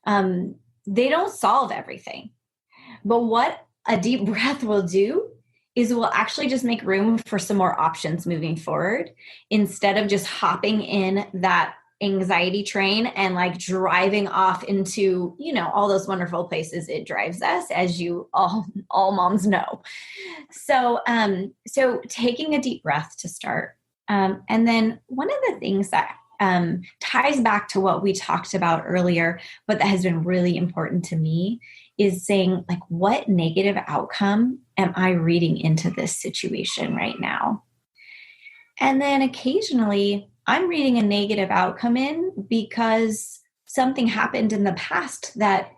they don't solve everything. But what a deep breath will do is will actually just make room for some more options moving forward, instead of just hopping in that anxiety train and like driving off into, all those wonderful places it drives us, as you all moms know. So, so taking a deep breath to start. And then one of the things that ties back to what we talked about earlier, but that has been really important to me, is saying, like, what negative outcome am I reading into this situation right now? And then occasionally I'm reading a negative outcome in because something happened in the past that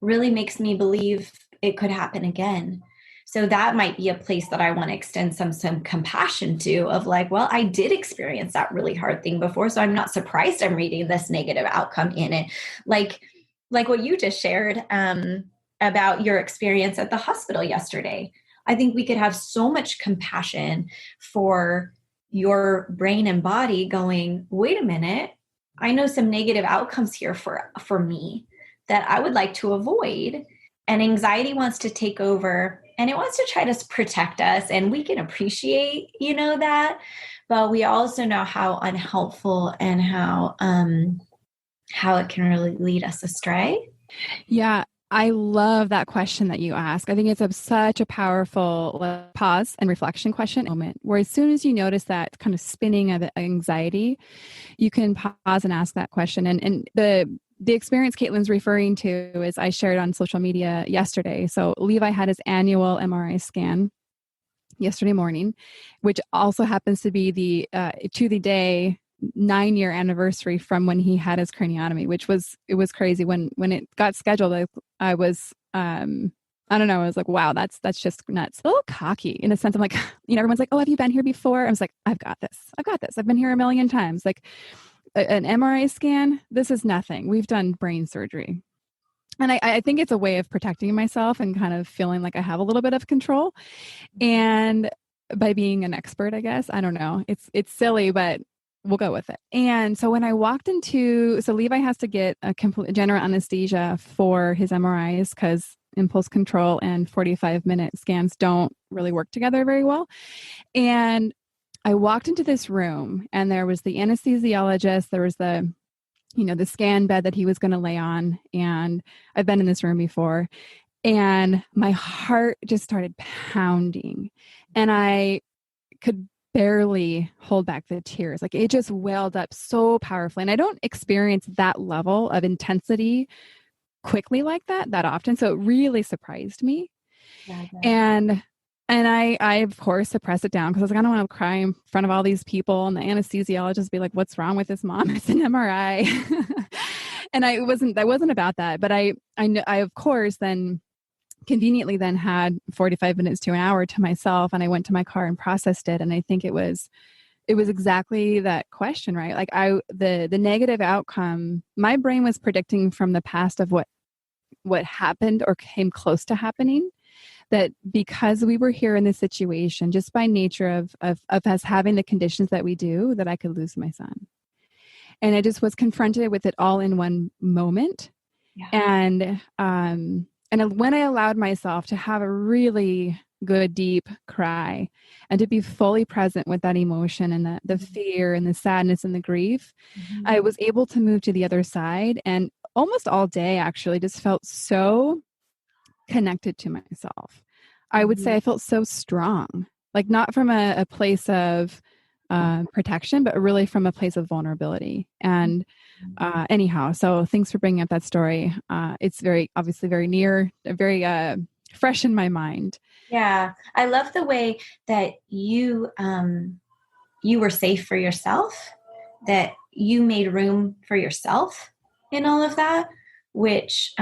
really makes me believe it could happen again. So that might be a place that I want to extend some compassion to, of like, well, I did experience that really hard thing before, so I'm not surprised I'm reading this negative outcome in it. Like what you just shared about your experience at the hospital yesterday. I think we could have so much compassion for your brain and body going, wait a minute, I know some negative outcomes here for me that I would like to avoid. And anxiety wants to take over and it wants to try to protect us. And we can appreciate, that, but we also know how unhelpful and how it can really lead us astray. Yeah. I love that question that you ask. I think it's such a powerful pause and reflection question moment, where as soon as you notice that kind of spinning of anxiety, you can pause and ask that question. And the experience Kaitlyn's referring to is I shared on social media yesterday. So Levi had his annual MRI scan. yesterday morning, which also happens to be the to the day 9-year anniversary from when he had his craniotomy, it was crazy when it got scheduled. I was I don't know, I was like, wow, that's just nuts. A little cocky in a sense. I'm like, everyone's like, oh, have you been here before? I was like, I've got this. I've been here a million times. Like an MRI scan, this is nothing. We've done brain surgery. And I think it's a way of protecting myself and kind of feeling like I have a little bit of control. And by being an expert, I guess, I don't know. It's silly, but we'll go with it. And so when I walked so Levi has to get a complete general anesthesia for his MRIs because impulse control and 45-minute scans don't really work together very well. And I walked into this room and there was the anesthesiologist, there was the scan bed that he was going to lay on. And I've been in this room before. And my heart just started pounding. And I could barely hold back the tears. Like it just welled up so powerfully. And I don't experience that level of intensity quickly like that often. So it really surprised me. Yeah, And I of course suppressed it down because I was like, I don't want to cry in front of all these people, and the anesthesiologist be like, "What's wrong with this mom? It's an MRI." And that wasn't about that. But I of course then conveniently then had 45 minutes to an hour to myself, and I went to my car and processed it. And I think it was exactly that question, right? Like the negative outcome, my brain was predicting from the past of what happened or came close to happening. That because we were here in this situation, just by nature of us having the conditions that we do, that I could lose my son. And I just was confronted with it all in one moment. Yeah. And when I allowed myself to have a really good, deep cry and to be fully present with that emotion and the fear and the sadness and the grief, I was able to move to the other side. And almost all day, actually, just felt so connected to myself. I would say I felt so strong, like not from a place of protection, but really from a place of vulnerability. And anyhow, so thanks for bringing up that story. It's obviously very near, very fresh in my mind. Yeah. I love the way that you were safe for yourself, that you made room for yourself in all of that, which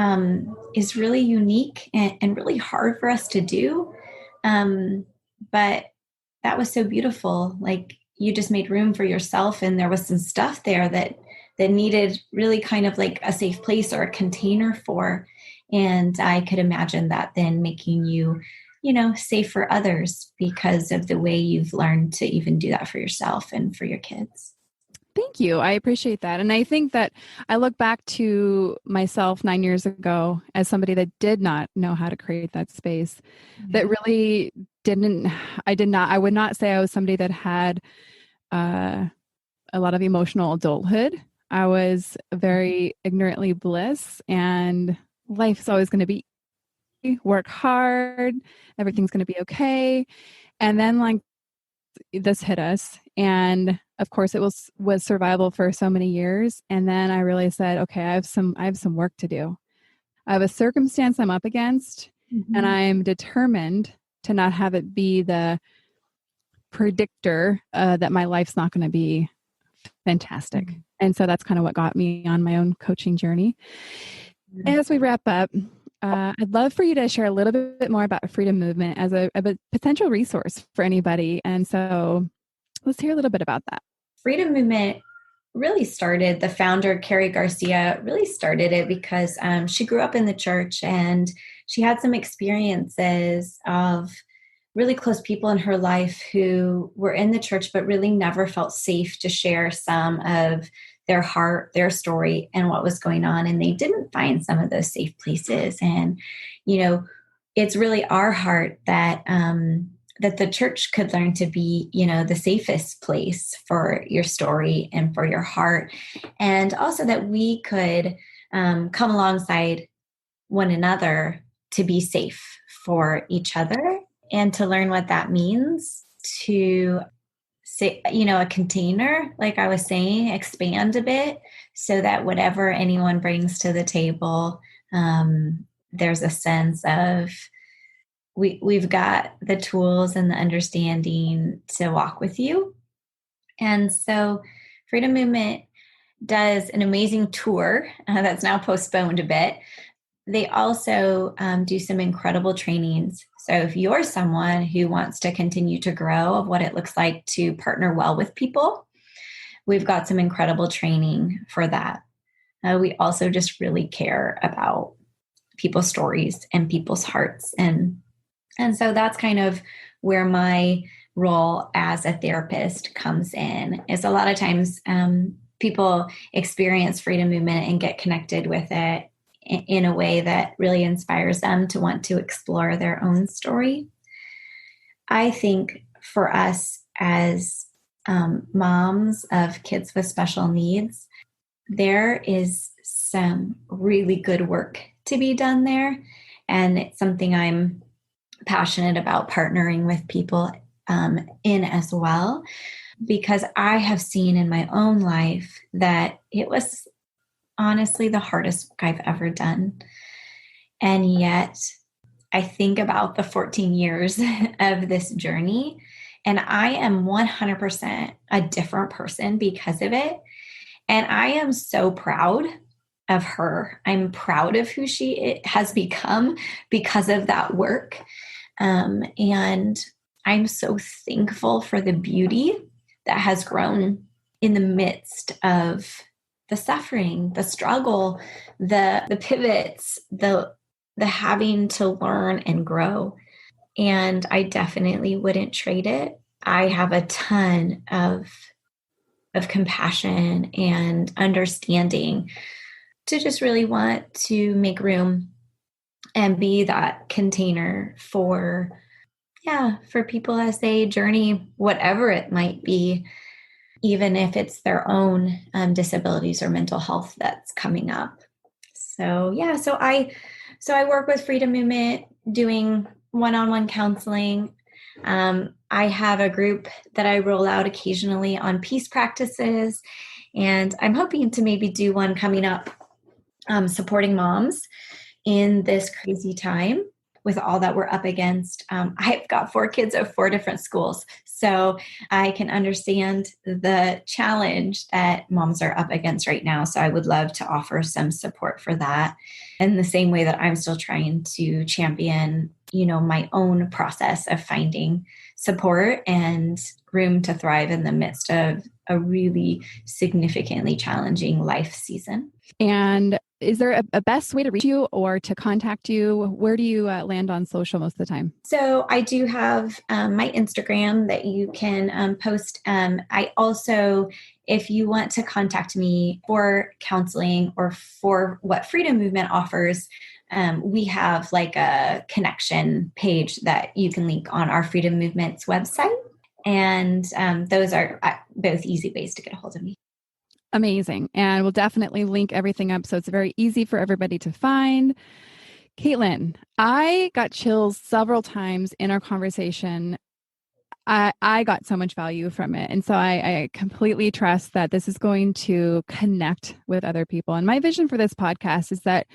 is really unique and really hard for us to do. But that was so beautiful. Like you just made room for yourself, and there was some stuff there that needed really kind of like a safe place or a container for. And I could imagine that then making you, safe for others because of the way you've learned to even do that for yourself and for your kids. Thank you. I appreciate that. And I think that I look back to myself 9 years ago as somebody that did not know how to create that space, that really I would not say I was somebody that had a lot of emotional adulthood. I was very ignorantly bliss, and life's always going to be work hard. Everything's going to be okay. And then like this hit us. And of course it was survival for so many years. And then I really said, okay, I have some work to do. I have a circumstance I'm up against, and I'm determined to not have it be the predictor that my life's not going to be fantastic. And so that's kind of what got me on my own coaching journey. As we wrap up, I'd love for you to share a little bit more about Freedom Movement as a potential resource for anybody. And so let's hear a little bit about that. Freedom Movement really started, the founder, Carrie Garcia, really started it because she grew up in the church, and she had some experiences of really close people in her life who were in the church but really never felt safe to share some of their heart, their story, and what was going on. And they didn't find some of those safe places. And, it's really our heart that that the church could learn to be, the safest place for your story and for your heart. And also that we could come alongside one another to be safe for each other and to learn what that means to say, a container, like I was saying, expand a bit so that whatever anyone brings to the table, there's a sense of we've got the tools and the understanding to walk with you. And so Freedom Movement does an amazing tour that's now postponed a bit. They also do some incredible trainings. So if you're someone who wants to continue to grow of what it looks like to partner well with people, we've got some incredible training for that. We also just really care about people's stories and people's hearts. And so that's kind of where my role as a therapist comes in. Is a lot of times people experience Freedom Movement and get connected with it in a way that really inspires them to want to explore their own story. I think for us as moms of kids with special needs, there is some really good work to be done there. And it's something I'm passionate about partnering with people in as well, because I have seen in my own life that it was honestly the hardest work I've ever done. And yet I think about the 14 years of this journey, and I am 100% a different person because of it. And I am so proud of her. I'm proud of who she has become because of that work. And I'm so thankful for the beauty that has grown in the midst of the suffering, the struggle, the pivots, the having to learn and grow. And I definitely wouldn't trade it. I have a ton of compassion and understanding to just really want to make room and be that container for people as they journey whatever it might be, even if it's their own disabilities or mental health that's coming up. So I work with Freedom Movement doing one-on-one counseling. I have a group that I roll out occasionally on peace practices, and I'm hoping to maybe do one coming up supporting moms in this crazy time with all that we're up against. I've got 4 kids at 4 different schools, so I can understand the challenge that moms are up against right now. So I would love to offer some support for that, in the same way that I'm still trying to champion, my own process of finding support and room to thrive in the midst of a really significantly challenging life season. And is there a best way to reach you or to contact you? Where do you land on social most of the time? So I do have my Instagram that you can post. I also, if you want to contact me for counseling or for what Freedom Movement offers, we have like a connection page that you can link on our Freedom Movement's website. And those are both easy ways to get a hold of me. Amazing. And we'll definitely link everything up so it's very easy for everybody to find. Kaitlyn, I got chills several times in our conversation. I got so much value from it. And so I completely trust that this is going to connect with other people. And my vision for this podcast is that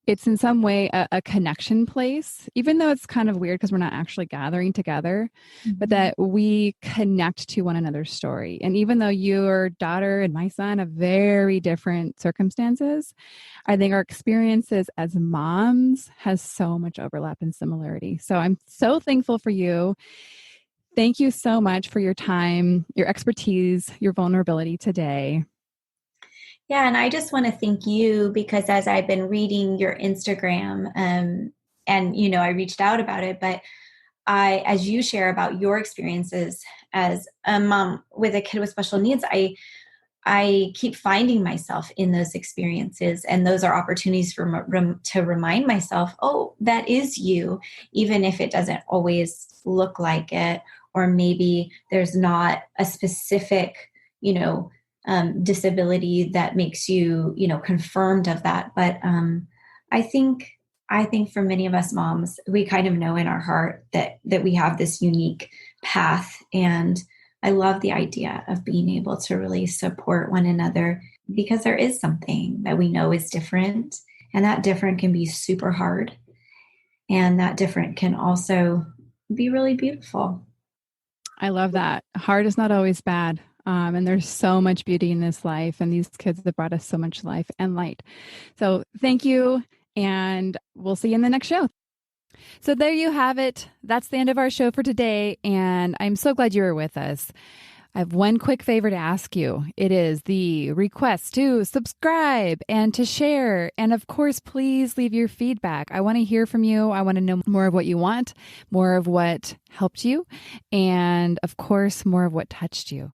it's in some way a connection place, even though it's kind of weird because we're not actually gathering together, but that we connect to one another's story. And even though your daughter and my son have very different circumstances, I think our experiences as moms has so much overlap and similarity. So I'm so thankful for you. Thank you so much for your time, your expertise, your vulnerability today. Yeah, and I just want to thank you because as I've been reading your Instagram, and I reached out about it, but as you share about your experiences as a mom with a kid with special needs, I keep finding myself in those experiences, and those are opportunities to remind myself, oh, that is you, even if it doesn't always look like it, or maybe there's not a specific, disability that makes you, confirmed of that. But I think for many of us moms, we kind of know in our heart that we have this unique path. And I love the idea of being able to really support one another because there is something that we know is different, and that different can be super hard. And that different can also be really beautiful. I love that. Hard is not always bad. And there's so much beauty in this life. And these kids have brought us so much life and light. So thank you. And we'll see you in the next show. So there you have it. That's the end of our show for today. And I'm so glad you were with us. I have one quick favor to ask you. It is the request to subscribe and to share. And of course, please leave your feedback. I want to hear from you. I want to know more of what you want, more of what helped you, and of course, more of what touched you.